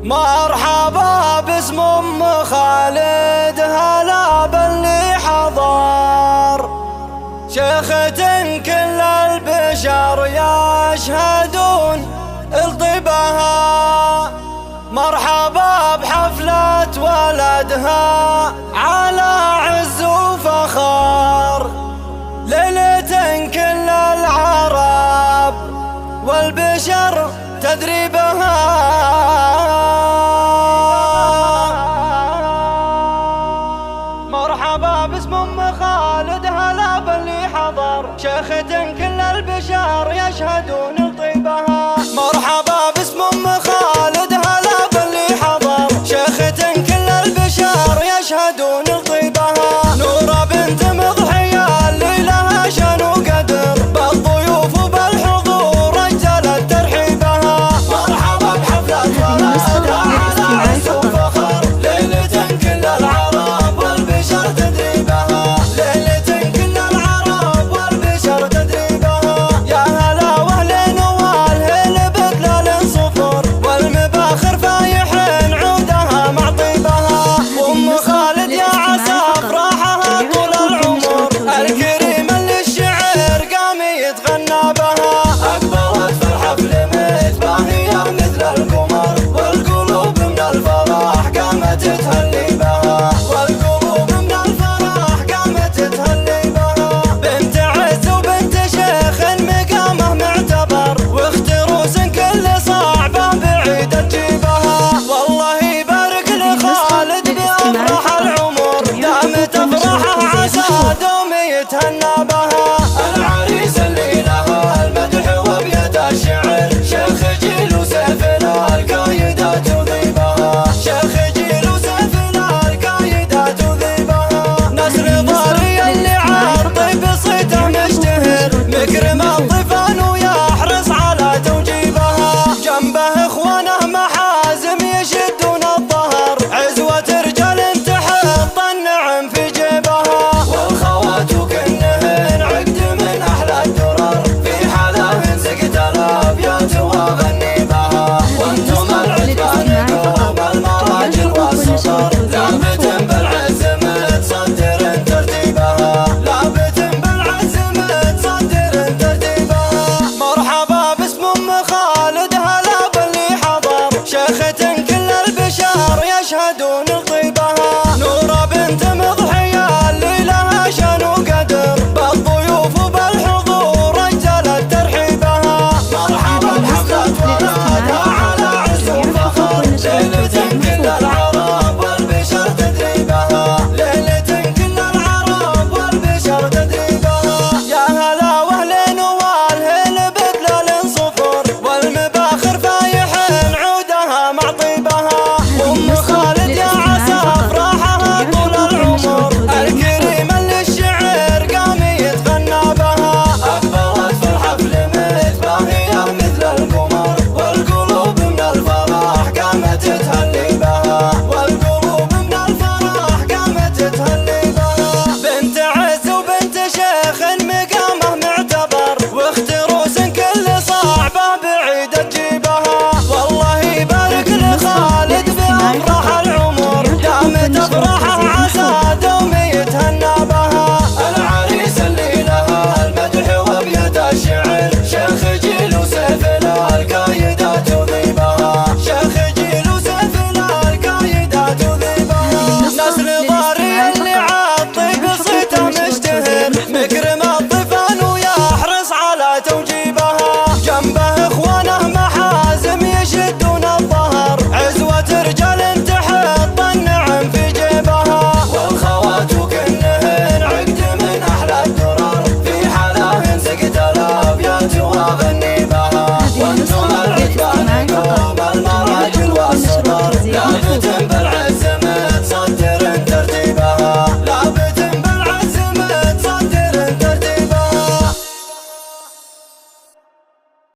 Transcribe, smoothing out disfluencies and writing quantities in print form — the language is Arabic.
مرحبا باسم ام خالد، هلا باللي حضر، شيخة كل البشر يشهدون الطيبها. مرحبا بحفلة ولدها على عز وفخر، ليلة كل العرب والبشر تدري بها. مرحبا باسم ام خالد، هلا باللي حضر، شيخة كل البشر يشهدون الطيبها. مرحبا باسم ام خالد، هلا باللي حضر، شيخة كل البشر يشهدون الطيبها. نورة بنت مضحية اللي لها شان وقدر، بالضيوف وبالحضور اجلت ترحيبها. مرحبا بحفلة ولدها على عز وفخر، ليلة كل العرب والبشر تدري بها. ليلة كل العرب والبشر تدري بها. يا هلا واهلين والهل بدلال صفر، والمباخر فايحين عودها مع طيبها. وام خالد يا عسى افراحها طول العمر، الكريم اللي الشعر قام يتغنى بها. اقبلت في الحفل متباهية مثل القمر، والقلوب من الفرح قامت تهلي بها. والقلوب من الفرح قامت تهلي بها. بنت عز وبنت شيخ مقامه معتبر، واختروس كل صعبه بعيدة تجيبها. والله يبارك لخالد بأفراح العمر، دامت افراحه عسى دوم يتهنى بها. العريس اللي له المدح وبيد الشعر، شيخ جيل وسيفنا الكايدات وذيبها. شيخ جيل وسيفنا الكايدات وذيبها. نسر ضاري اللي عالطيب صيته مشتهر، مكرم الضيفان ويحرص على توجيبها. جنبه اخوانه محازم يشدون الظهر، عزوة رجال تحط النعم في جيبها. والخوات كنهن عقد من احلى الدرر، في حلاهن سقت الابيات واغني بها. وانتم العتبان قوم المراجل والسطر، لابت بالعز متصدر ترتيبها. لابت بالعز متصدر ترتيبها. مرحبا باسم ام خالد، هلا باللي حضر، شيخة كل البشر يشهدون